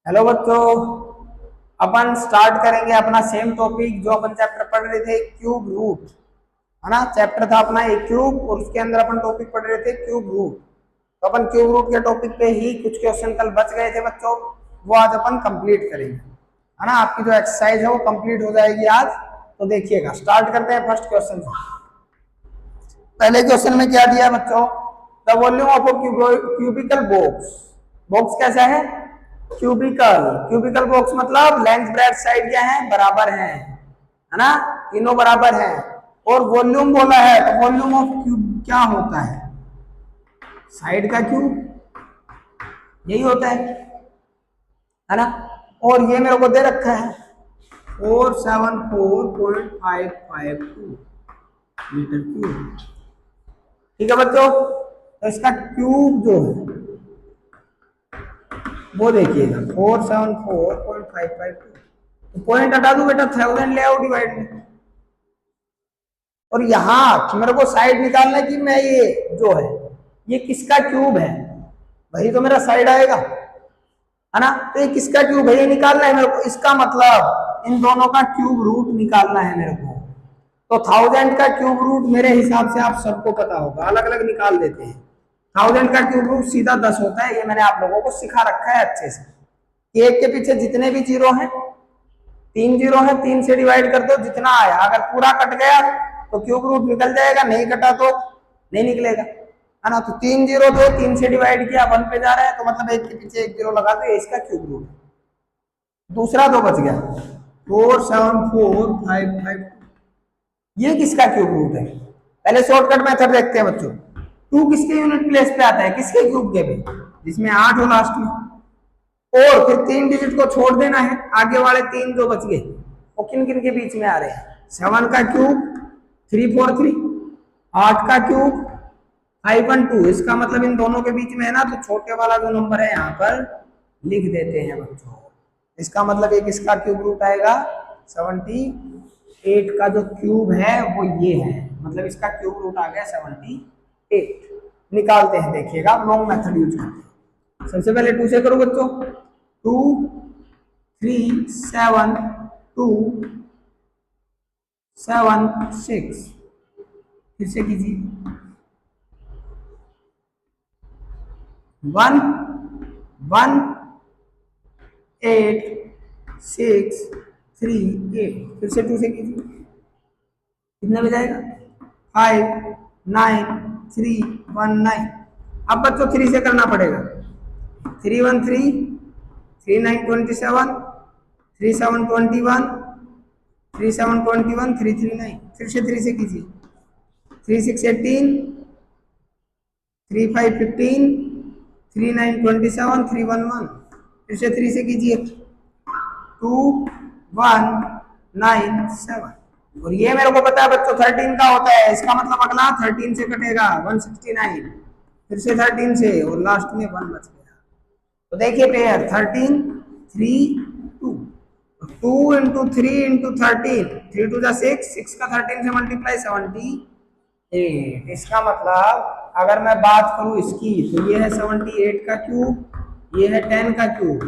Hello बच्चों, अपन start करेंगे अपना सेम टॉपिक जो अपन चैप्टर पढ़ रहे थे क्यूब रूट, है ना। चैप्टर था अपना एक क्यूब और उसके अंदर अपन टॉपिक पढ़ रहे थे क्यूब रूट। तो अपन क्यूब रूट के टॉपिक पे ही कुछ क्वेश्चन कल बच गए थे बच्चों, वो आज अपन कंप्लीट करेंगे, है ना। आपकी जो एक्सरसाइज है वो कंप्लीट हो जाएगी आज। तो देखिएगा, स्टार्ट करते हैं फर्स्ट क्वेश्चन से। पहले क्वेश्चन में क्या दिया है बच्चों? The volume of cubical box. Box कैसा है? क्यूबिकल। क्यूबिकल बॉक्स मतलब लेंथ ब्रेथ साइड क्या है? बराबर है ना, तीनों बराबर है। और वॉल्यूम बोला है, तो वॉल्यूम ऑफ क्यूब क्या होता है? साइड का क्यूब, यही होता है ना। और ये मेरे को दे रखा है 474.552 मीटर क्यूब। ठीक है बच्चों, तो इसका क्यूब जो है वो देखिएगा 474.552। तो पॉइंट हटा दू बेटा, 1000 ले आओ डिवाइड में। और यहां मेरे को साइड निकालना है कि मैं ये जो है ये किसका क्यूब है, वही तो मेरा साइड आएगा, है ना। तो ये किसका क्यूब है ये निकालना है मेरे को। इसका मतलब इन दोनों का क्यूब रूट निकालना है मेरे को। तो 1000 का क्यूब रूट मेरे हिसाब से आप सबको पता होगा, अलग अलग निकाल देते हैं। 1000 का क्यूब रूट सीधा 10 होता है, ये मैंने आप लोगों को सिखा रखा है अच्छे से। एक के पीछे जितने भी जीरो हैं, 3 जीरो है, 3 से डिवाइड कर दो, जितना आया। अगर पूरा कट गया तो क्यूब रूट निकल जाएगा, नहीं कटा तो नहीं निकलेगा, है ना। तो 3 जीरो थे, 3 से डिवाइड किया, 1 पे जा रहा है, तो मतलब एक के पीछे एक जीरो लगा दो, ये इसका क्यूब रूट है। दूसरा तो बच गया 474.552, ये किसका क्यूब रूट है? पहले शॉर्टकट मेथड देखते हैं बच्चों। 2 किसके यूनिट प्लेस पे आता है? किसके क्यूब के पे? जिसमें 8 हो लास्ट में। और फिर 3 डिजिट को छोड़ देना है, आगे वाले 3 जो बच गए वो किन किन के बीच में आ रहे हैं? 7 का क्यूब 343, 8 का क्यूब 512। इसका मतलब इन दोनों के बीच में है ना, तो छोटे वाला जो नंबर है यहाँ पर लिख देते हैं बच्चों। इसका मतलब एक इसका क्यूब रूट आएगा 78 का जो क्यूब है वो ये है, मतलब इसका क्यूब रूट आ गया 78। निकालते हैं, देखिएगा लॉन्ग मेथड यूज करते हैं। सबसे पहले 2 से करो बच्चों। 2 3 7 2 7 6, फिर से कीजिए 1 1 8 6 3 8, फिर से 2 से कीजिए, कितने बजाएगा? 5 9 3 1 9। अब बच्चों 3 से करना पड़ेगा। 3 1 3 3 9 27 3 7 21 3 7 21 3 3 9, फिर से 3 से कीजिए। 3 6 18 3 5 15 3 9 27 3 1 1, फिर से 3 से कीजिए। 2 1 9 7। और ये मेरे को पता है बच्चों 13 का होता है, इसका मतलब अगला 13 से कटेगा 169, फिर से 13 से, और लास्ट में 1 बच गया। तो देखिए पेयर 13 3 2, 2 इंटू 3 इंटू 13, 3 2 6, 6 का 13 से मल्टीप्लाई 78। इसका मतलब अगर मैं बात करूं इसकी, तो ये है 78 का क्यूब, ये है 10 का क्यूब।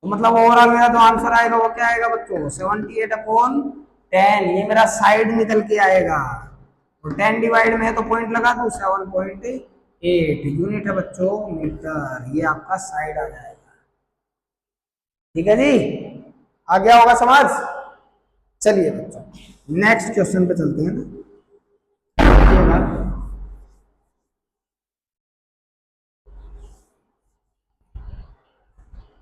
तो मतलब ओवरऑल मेरा जो आंसर आएगा वो क्या आएगा बच्चों? 78/10। ये मेरा साइड निकल के आएगा, और 10 डिवाइड में है तो पॉइंट लगा दू, 7.8 यूनिट है बच्चों मीटर। ये आपका साइड आ जाएगा। ठीक है जी, आ गया होगा समझ। चलिए बच्चों नेक्स्ट क्वेश्चन पे चलते हैं ना।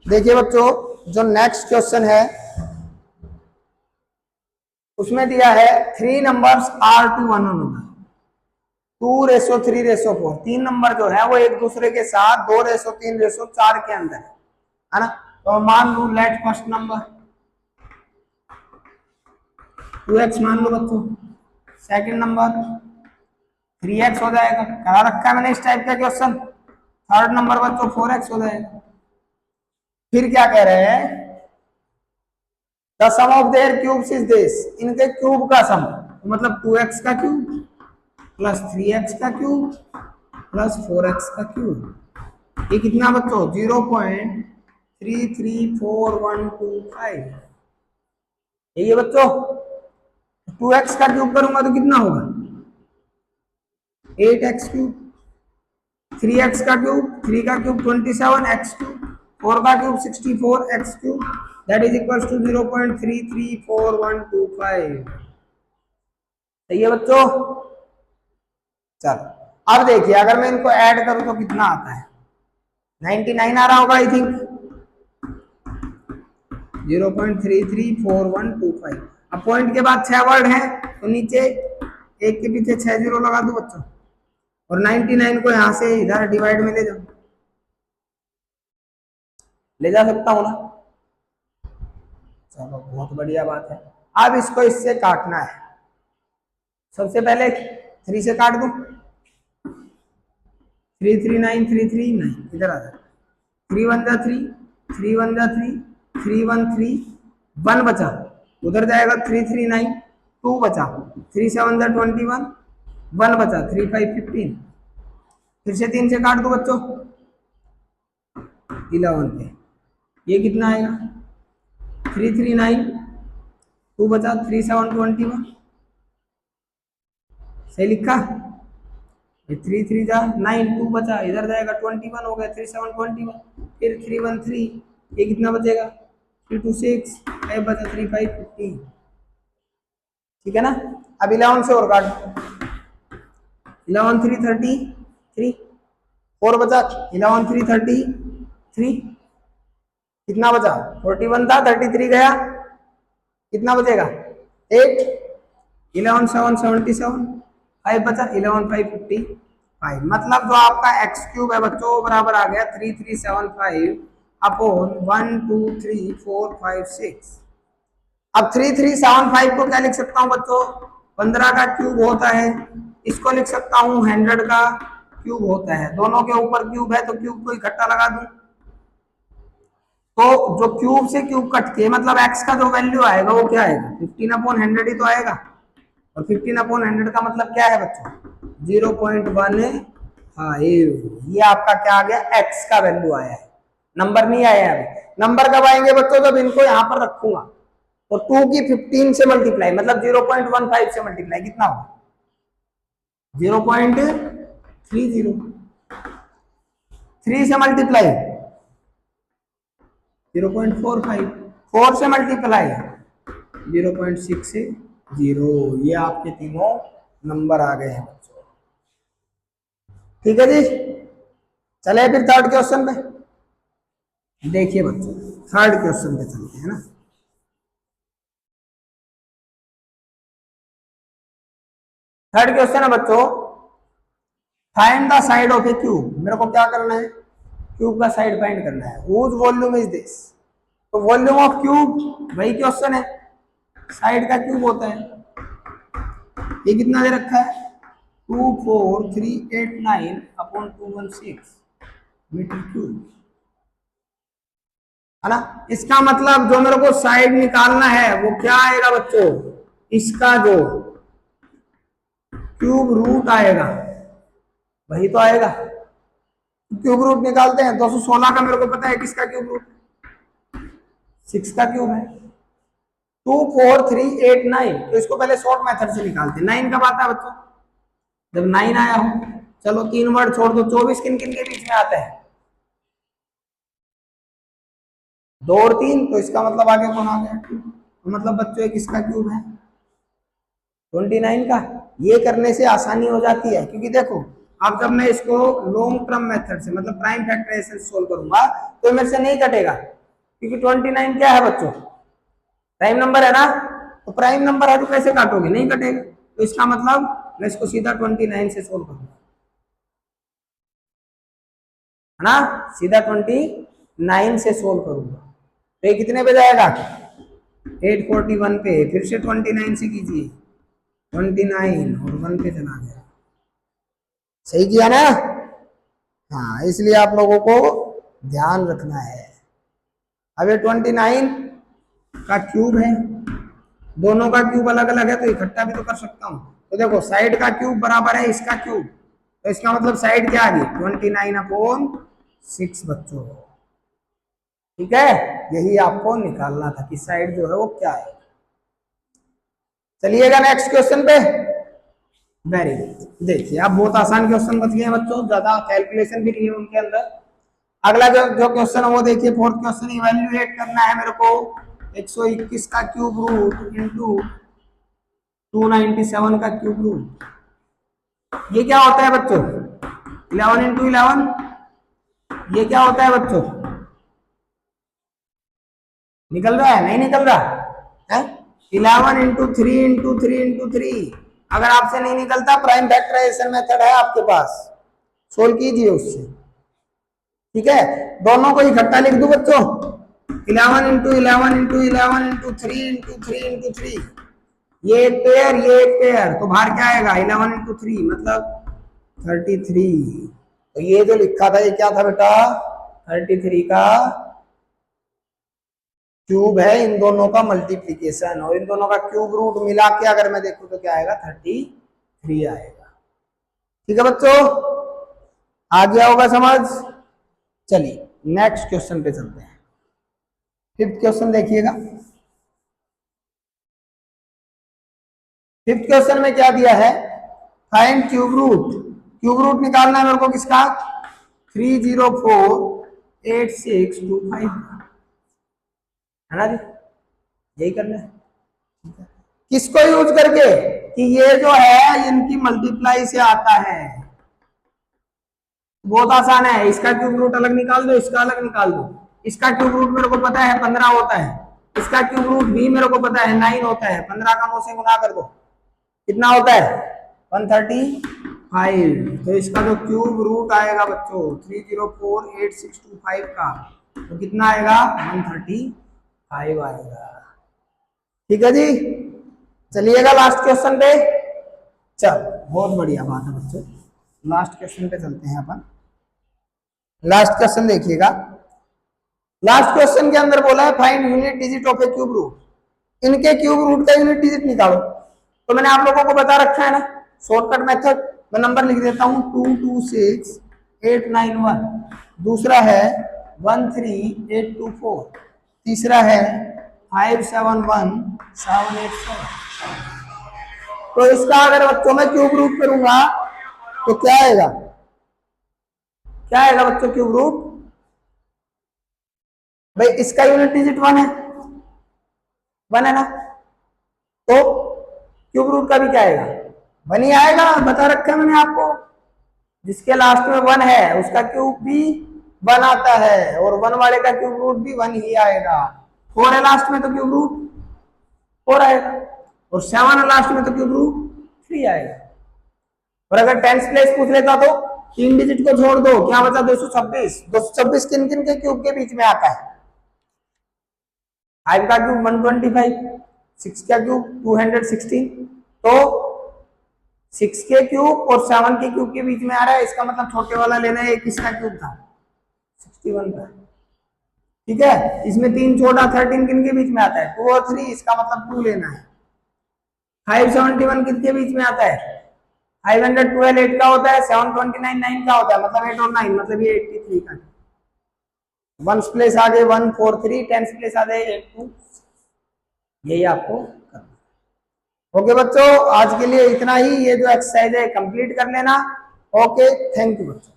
देखिए बच्चों, जो नेक्स्ट क्वेश्चन है उसमें दिया है 3 नंबर्स आर टू 1 अनदर 2:3:4। 3 नंबर जो है वो एक दूसरे के साथ 2:3:4 के अंदर है ना। तो मान लू, लेट फर्स्ट नंबर 2x मान लो बच्चों, सेकंड नंबर 3x हो जाएगा, करा रखा है मैंने इस टाइप का क्वेश्चन। थर्ड नंबर बच्चों 4x हो जाएगा। फिर क्या कह रहे हैं? The sum of their cubes is this. इनके क्यूब का सम, मतलब 2x का क्यूब प्लस 3x का क्यूब प्लस 4x का क्यूब। ये कितना बच्चों? 0.3 334125। यही है बच्चों। 2x का क्यूब करूंगा तो कितना होगा? 8x cube. 3x का क्यूब, 3 का क्यूब 27x क्यूब, 4 का cube 64x cube, that is equal to 0.334125। सही है बच्चों। चलो अब देखिए, अगर मैं इनको ऐड करूं तो कितना आता है? 99 आ रहा होगा आई थिंक। 0.334125। अब पॉइंट के बाद 6 वर्ड हैं तो नीचे एक के पीछे 6 जीरो लगा दो बच्चों, और 99 को यहां से इधर डिवाइड में ले जाओ। ले जा सकता हूं ना? चलो बहुत बढ़िया बात है। अब इसको इससे काटना है। सबसे पहले 3 से काट दो। 339 339 इधर आ जाए। 3 1 जा 3, 3 1 जा 3, 3 1 3, 1 बचा, उधर जाएगा 339, 2 बचा, 3 7 जा 21, 1 बचा, 3 5 15। फिर से 3 से काट दो बच्चों 11 पे। ये कितना आएगा? 339, 2 बचा, 3 7 21। सही लिखा? 3 3 जा 9, 2 बचा, इधर जाएगा 21 हो गया, 3 7 21। फिर 3 1 3, ये कितना बचेगा? 3 2 6, 5 बचा, 3 5 15। ठीक है ना? अब 11 से और काट। 11 3 33, 4 बचा, 11 3 33, कितना बचा? 41 था, 33 गया, कितना बचेगा? 8। 11 7 77, 5 बचा, 11 5 55। मतलब जो आपका एक्स क्यूब है बच्चों बराबर आ गया 3375 अपॉन 1 2 3 4 5 6। अब 3375 को क्या लिख सकता हूँ बच्चों? 15 का क्यूब होता है। इसको लिख सकता हूँ 100 का क्यूब होता है। दोनों के ऊपर क्यूब है तो क्यूब को इकट्ठा लगा दूं। तो जो क्यूब से क्यूब कट के मतलब x का जो वैल्यू आएगा वो क्या आएगा? 15/100 ही तो आएगा। और 15/100 का मतलब क्या है बच्चों? 0.15। ये आपका क्या आ गया? x का वैल्यू आया है, नंबर नहीं आया है अभी। नंबर कब आएंगे बच्चों? जब इनको यहाँ पर रखूंगा। तो 2 की 15 से मल्टीप्लाई मतलब 0.15 से मल्टीप्लाई कितना होगा? 0.30। 3 से मल्टीप्लाई 0.45, 4 से मल्टीप्लाई 0.60। ये आपके तीनों नंबर आ गए हैं बच्चों। ठीक है जी, चले फिर थर्ड क्वेश्चन पे। देखिए बच्चों, थर्ड क्वेश्चन पे चलते हैं ना। थर्ड क्वेश्चन है बच्चों, find the side of a cube. मेरे को क्या करना है? क्यूब का साइड फाइंड करना है। Whose volume is this? तो वॉल्यूम ऑफ क्यूब वही क्वेश्चन है, साइड का क्यूब होता है। ये कितना दे रखा है? 24389 अपॉन 216 मीटर क्यूब, है ना? इसका मतलब जो मेरे को साइड निकालना है वो क्या आएगा बच्चों? इसका जो क्यूब रूट आएगा वही तो आएगा। क्यूब रूट निकालते हैं। 216 का मेरे को पता है किसका क्यूब रूट? 6 का क्यूब है। 24389, तो इसको पहले शॉर्ट मेथड से निकालते हैं। 9 कब आता है बच्चों? जब 9 आया हो। चलो 3 वर्ड छोड़ दो, 24 किन किन के बीच में आता है? 2 और 3, तो इसका मतलब आगे कौन आ गया? तो मतलब बच्चों एक इसका क्यूब है 29 का। ये करने से आसानी हो जाती है, क्योंकि देखो अब जब मैं इसको लॉन्ग टर्म मेथड से मतलब प्राइम फैक्टराइजेशन सोल्व करूंगा तो मेरे से नहीं कटेगा, क्योंकि 29 क्या है बच्चों? प्राइम नंबर है ना। तो प्राइम नंबर है तो कैसे काटोगे? नहीं कटेगा। तो इसका मतलब मैं इसको सीधा 29 से सोल्व करूंगा, है ना? सीधा 29 से सोल्व करूंगा। तो ये कितने पे जाएगा? 841 पे। फिर से 29 से कीजिए, 29 और 1 पे चला गया। सही किया ना? हाँ, इसलिए आप लोगों को ध्यान रखना है। अब ये 29 का क्यूब है, दोनों का क्यूब अलग अलग है तो इकट्ठा भी तो कर सकता हूं। तो देखो साइड का क्यूब बराबर है इसका क्यूब, तो इसका मतलब साइड क्या आ गई? 29/6 बच्चों। ठीक है, यही आपको निकालना था कि साइड जो है वो क्या है। चलिएगा नेक्स्ट क्वेश्चन पे। वेरी गुड, देखिए अब बहुत आसान क्वेश्चन बच गए हैं बच्चों, ज्यादा कैलकुलेशन भी नहीं है उनके अंदर। अगला जो क्वेश्चन है वो देखिए, फोर्थ क्वेश्चन, इवेल्युएट करना है मेरे को 121 का क्यूब रूट इंटू 297 का क्यूब रूट। ये क्या होता है बच्चों? 11 इंटू 11, ये क्या होता है बच्चों? निकल रहा है नहीं निकल रहा है? 11 into three into three into three. अगर आपसे नहीं निकलता, प्राइम फैक्टराइजेशन मेथड है आपके पास, सोल्व कीजिए उससे। ठीक है, दोनों को इकट्ठा लिख दो बच्चों, 11 into 11 into 11 into three into three into three. ये एक पेयर, ये एक पेयर, तो बाहर क्या आएगा? 11 इंटू थ्री मतलब 33। तो ये जो लिखा था ये क्या था बेटा? 33 का क्यूब है, इन दोनों का मल्टीप्लीकेशन, और इन दोनों का क्यूब रूट मिला के अगर मैं देखूं तो क्या आएगा? 33 आएगा। ठीक है बच्चों, आ गया होगा समझ? चलिए नेक्स्ट क्वेश्चन पे चलते हैं। फिफ्थ क्वेश्चन देखिएगा। फिफ्थ क्वेश्चन में क्या दिया है? Find cube root. Cube root निकालना है मेरे को किसका? 3048625, है ना जी? यही करना है। किसको यूज करके? कि ये जो है इनकी मल्टीप्लाई से आता है। बहुत आसान है, इसका क्यूब रूट अलग निकाल दो, इसका अलग निकाल दो। इसका क्यूब रूट मेरे को पता है 15 होता है, इसका क्यूब रूट भी मेरे को पता है 9 होता है। 15 का 9 से गुना कर दो, कितना होता है? 135। तो इसका जो क्यूब रूट आएगा बच्चों 3048625 का, तो कितना आएगा? 135 आएगा। ठीक है जी, चलिएगा लास्ट क्वेश्चन पे। चल बहुत बढ़िया बात है बच्चों, लास्ट क्वेश्चन पे चलते हैं अपन। लास्ट क्वेश्चन देखिएगा। लास्ट क्वेश्चन के अंदर बोला है find unit digit of a cube root. इनके क्यूब रूट का यूनिट डिजिट निकालो। तो मैंने आप लोगों को बता रखा है ना शॉर्टकट मेथड, मैं नंबर लिख देता हूं 226891, दूसरा है 13824, तीसरा है 571787। तो इसका अगर बच्चों में क्यूब रूट करूंगा तो क्या आएगा? क्या आएगा बच्चों क्यूब रूट? भाई इसका यूनिट डिजिट 1 है, 1 है ना, तो क्यूब रूट का भी क्या आएगा? 1 ही आएगा, बता रखा है मैंने आपको। जिसके लास्ट में 1 है उसका क्यूब भी 1 आता है, और 1 वाले का क्यूब रूट भी 1 ही आएगा। 4 है लास्ट में तो क्यूब रूट 4 आएगा, और 7 है लास्ट में तो क्यूब रूट 3 आएगा। और अगर टेंस प्लेस पूछ लेता तो 3 डिजिट को छोड़ दो, क्या बचा? 226। 226 किन किन के क्यूब के बीच में आता है? 5 का क्यूब 125, 6 का क्यूब 216, तो 6 के क्यूब और 7 के क्यूब के बीच में आ रहा है, इसका मतलब छोटे वाला लेना है। किसका क्यूब था? 61 का। ठीक है, इसमें 3 छोटा 13 किन के बीच में आता है? 2 और 3, इसका मतलब 2 लेना है। 571 किसके बीच में आता है? 512 8 का होता है, 729 9 का होता है, मतलब 8 और 9, मतलब ये 83 का। 1 प्लेस आ गए 143, 10 प्लेस आ गए 82। यही आपको करना। ओके बच्चों, आज के लिए इतना ही। ये जो एक्सरसाइज है कंप्लीट कर लेना। ओके, थैंक यू बच्चों।